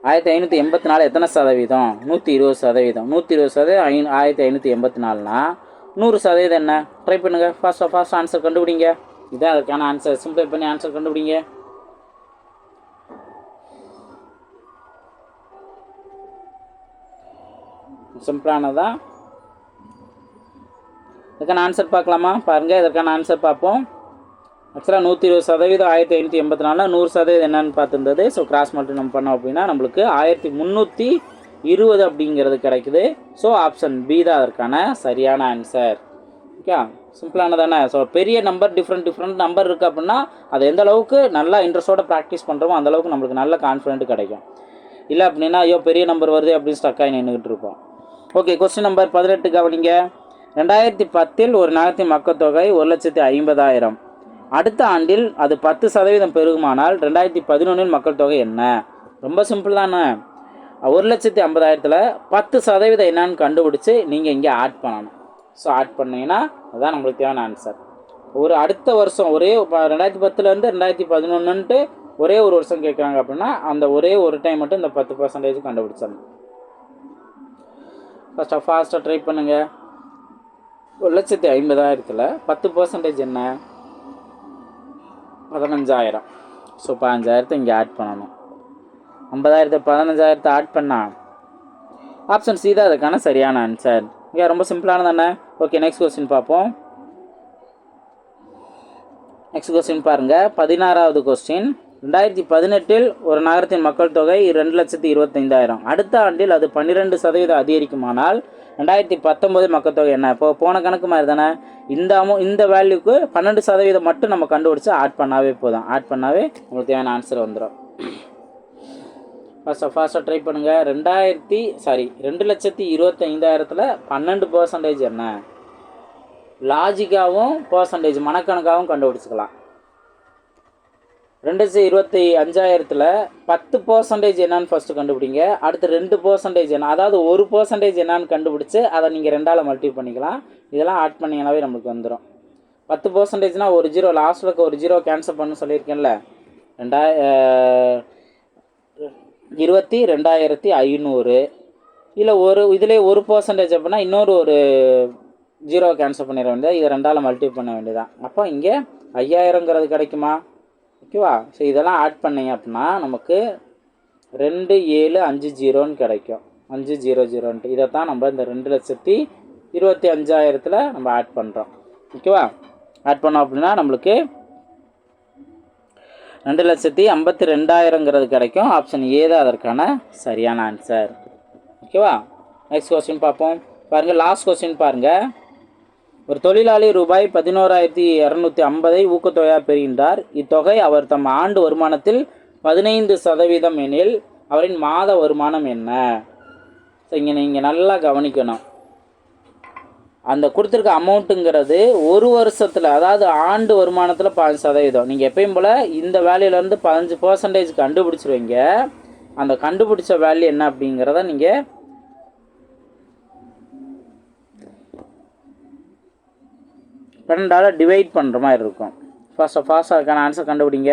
1584 எத்தனை சதவீதம்? 120%. 120% 1584னா 100% என்ன? ட்ரை பண்ணுங்கள். ஃபாஸ்ட் ஆன்சர் கண்டுபிடிங்க. இதுதான் அதுக்கான ஆன்சர். சிம்பிளை பண்ணி ஆன்சர் கண்டுபிடிங்க. சிம்பிளானதான். இதுக்கான ஆன்சர் பார்க்கலாமா? பாருங்கள், இதற்கான ஆன்சர் பார்ப்போம். ஆக்சுவலாக 120% 1584 100% என்னன்னு பார்த்துருந்தது. ஸோ கிராஸ் மல்டி நம்ம பண்ணோம் அப்படின்னா நம்மளுக்கு 1320 அப்படிங்கிறது கிடைக்குது. ஸோ ஆப்ஷன் பி தான் அதற்கான சரியான ஆன்சர். ஓகே, சிம்பிளானதானே. ஸோ பெரிய நம்பர் டிஃப்ரெண்ட் நம்பர் இருக்குது அப்படின்னா அது எந்த அளவுக்கு நல்லா இன்ட்ரெஸ்ட்டோட ப்ராக்டிஸ் பண்ணுறோமோ அந்தளவுக்கு நம்மளுக்கு நல்ல கான்ஃபிடென்ட் கிடைக்கும். இல்லை அப்படின்னா ஐயோ பெரிய நம்பர் வருது அப்படின்னு ஸ்டக்காகி நின்றுக்கிட்டு இருப்போம். ஓகே, கொஸ்டின் நம்பர் 18 கவனிங்க. 2010 ஒரு நகரத்தின் மக்கள் தொகை 1,50,000. அடுத்த ஆண்டில் அது 10% பெருகுமானால் 2011 மக்கள் தொகை என்ன? ரொம்ப சிம்பிள் தானே. 1,50,000ல் 10% என்னன்னு கண்டுபிடிச்சி நீங்கள் இங்கே ஆட் பண்ணணும். ஸோ ஆட் பண்ணிங்கன்னா அதுதான் நம்மளுக்கு தேவையான ஆன்சர். ஒரு அடுத்த வருஷம் ஒரே 2010லேருந்து 2011ன்ட்டு ஒரே ஒரு வருஷம் கேட்குறாங்க அப்படின்னா அந்த ஒரே ஒரு டைம் மட்டும் இந்த 10% கண்டுபிடிச்சிடணும். ஃபாஸ்ட்டாக ட்ரை பண்ணுங்கள். 1,50,000ல் 10% என்ன? 15,000. ஸோ 15,000 இங்கே ஆட் பண்ணணும். 50,000 15,000 ஆட் பண்ணால் ஆப்ஷன் சி தான் அதுக்கான சரியான ஆன்சர். இங்கே ரொம்ப சிம்பிளானது தானே. ஓகே, நெக்ஸ்ட் கொஸ்டின் பார்ப்போம். நெக்ஸ்ட் கொஸ்டின் பாருங்கள். 16வது கொஸ்டின். 2018 ஒரு நகரத்தின் மக்கள் தொகை 2,25,000. அடுத்த ஆண்டில் அது 12% அதிகரிக்குமானால் 2019 மக்கள் தொகை என்ன? இப்போ போன கணக்கு மாதிரி தானே. இந்த வேல்யூக்கு 12% மட்டும் நம்ம கண்டுபிடிச்சி ஆட் பண்ணாவே போதும். ஆட் பண்ணாவே உங்களுக்கு தேவையான ஆன்சர் வந்துடும். ஃபாஸ்ட்டாக ட்ரை பண்ணுங்கள். 2,25,000ல் 12% என்ன? லாஜிக்காகவும் பர்சன்டேஜ் மனக்கணக்காகவும் கண்டுபிடிச்சிக்கலாம். 2,25,000ல் 10% என்னன்னு ஃபஸ்ட்டு கண்டுபிடிங்க. அடுத்து 2% என்ன, அதாவது 1% என்னன்னு கண்டுபிடிச்சி அதை நீங்கள் 2ஆல் மல்டிப்ளை பண்ணிக்கலாம். இதெல்லாம் ஆட் பண்ணிங்கனாவே நம்மளுக்கு வந்துடும். 10%னா ஒரு ஜீரோ லாஸ்ட்டில் இருக்க ஒரு ஜீரோ கேன்சல் பண்ணு சொல்லியிருக்கேன்ல. 22,500 இல்லை இதிலே 1% அப்படின்னா இன்னொரு ஒரு ஜீரோ கேன்சல் பண்ணிட வேண்டியது. இதை 2ஆல் மல்டிப்ளை பண்ண வேண்டியதான். அப்போ இங்கே 5,000ங்கிறது கிடைக்குமா? ஓகேவா? ஸோ இதெல்லாம் ஆட் பண்ணிங்க அப்படின்னா நமக்கு 2,750 கிடைக்கும். 500. இதை தான் நம்ம இந்த 2,25,000ல் நம்ம ஆட் பண்ணுறோம். ஓகேவா? ஆட் பண்ணோம் அப்படின்னா நம்மளுக்கு 2,52,000ங்கிறது கிடைக்கும். ஆப்ஷன் ஏ தான் அதற்கான சரியான ஆன்சர். ஓகேவா? நெக்ஸ்ட் கொஸ்டின் பார்ப்போம். பாருங்கள், லாஸ்ட் கொஸ்டின் பாருங்கள். ஒரு தொழிலாளி ரூபாய் 11,250 ஊக்கத்தொகையாக பெறுகின்றார். இத்தொகை அவர் தம் ஆண்டு வருமானத்தில் 15% எனில் அவரின் மாத வருமானம் என்ன? ஸோ இங்கே நீங்கள் நல்லா கவனிக்கணும். அந்த கொடுத்துருக்க அமௌண்ட்டுங்கிறது ஒரு வருஷத்தில், அதாவது ஆண்டு வருமானத்தில் 15%. நீங்கள் எப்பயும் போல் இந்த வேல்யூலேருந்து 15% கண்டுபிடிச்சிருவீங்க. அந்த கண்டுபிடிச்ச வேல்யூ என்ன அப்படிங்கிறத நீங்கள் 12ஆல் டிவைட் பண்ணுற மாதிரி இருக்கும். ஃபாஸ்ட்டாக அதுக்கான ஆன்சர் கண்டுபிடிங்க.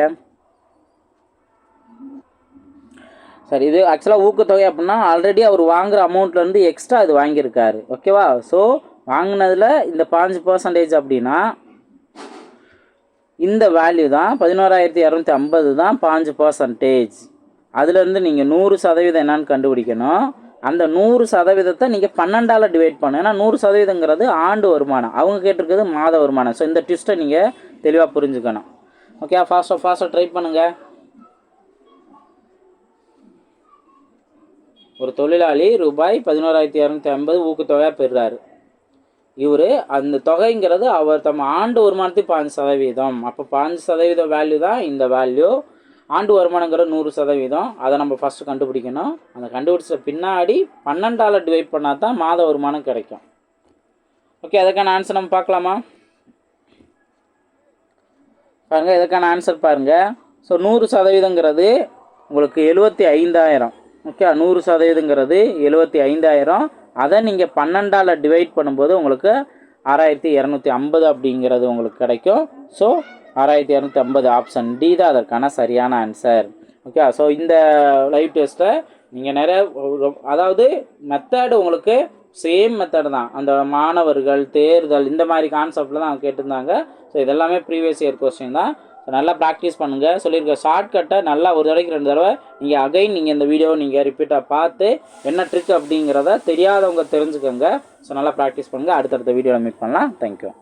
சரி, இது ஆக்சுவலாக ஊக்கத்தொகை அப்படின்னா ஆல்ரெடி அவர் வாங்குகிற அமௌண்ட்லேருந்து எக்ஸ்ட்ரா இது வாங்கியிருக்காரு. ஓகேவா? ஸோ வாங்கினதில் இந்த 5% அப்படின்னா இந்த வேல்யூ தான் 11,250 தான் 5%. அதுலேருந்து நீங்கள் 100% என்னன்னு கண்டுபிடிக்கணும். அந்த 100%த்தை நீங்கள் 12ஆல் டிவைட் பண்ணணும். ஏன்னா 100%ங்கிறது ஆண்டு வருமானம், அவங்க கேட்டிருக்கிறது மாத வருமானம். ஸோ இந்த ட்விஸ்ட்டை நீங்கள் தெளிவாக புரிஞ்சுக்கணும். ஓகே, ஃபாஸ்ட்டாக ட்ரை பண்ணுங்கள். ஒரு தொழிலாளி ரூபாய் 11,250 ஊக்கத்தொகையாக பெறுறாரு. இவர் அந்த தொகைங்கிறது அவர் தம் ஆண்டு வருமானத்துக்கு 5%. அப்போ 5% வேல்யூ தான் இந்த வேல்யூ. ஆண்டு வருமானங்கிற 100%. அதை நம்ம ஃபஸ்ட்டு கண்டுபிடிக்கணும். அந்த கண்டுபிடிச்ச பின்னாடி 12ஆல் டிவைட் பண்ணால் தான் மாத வருமானம் கிடைக்கும். ஓகே, அதுக்கான ஆன்சர் நம்ம பார்க்கலாமா? பாருங்கள் இதுக்கான ஆன்சர் பாருங்கள். ஸோ 100%ங்கிறது உங்களுக்கு 75,000. ஓகே, 100%ங்கிறது 75,000. அதை நீங்கள் 12ஆல் டிவைட் பண்ணும்போது உங்களுக்கு 6,250 அப்படிங்கிறது உங்களுக்கு கிடைக்கும். ஸோ 6,250 ஆப்ஷன் டி தான் அதற்கான சரியான ஆன்சர். ஓகே, ஸோ இந்த லைவ் டெஸ்ட்டை நீங்கள் நிறைய, அதாவது மெத்தடு உங்களுக்கு சேம் மெத்தட் தான். அந்த மாணவர்கள் தேர்தல் இந்த மாதிரி கான்செப்டில் தான் அவங்க கேட்டிருந்தாங்க. ஸோ இதெல்லாமே ப்ரீவியஸ் இயர் கொஸ்டின் தான். ஸோ நல்லா ப்ராக்டிஸ் பண்ணுங்கள். சொல்லியிருக்க ஷார்ட்கட்டை நல்லா ஒரு தடவைக்கு 2 தடவை நீங்கள் அகைன் நீங்கள் இந்த வீடியோவை நீங்கள் ரிப்பீட்டாக பார்த்து என்ன ட்ரிக் அப்படிங்கிறத தெரியாதவங்க தெரிஞ்சுக்கோங்க. ஸோ நல்லா ப்ராக்டிஸ் பண்ணுங்கள். அடுத்தடுத்த வீடியோவில் மீட் பண்ணலாம். தேங்க்யூ.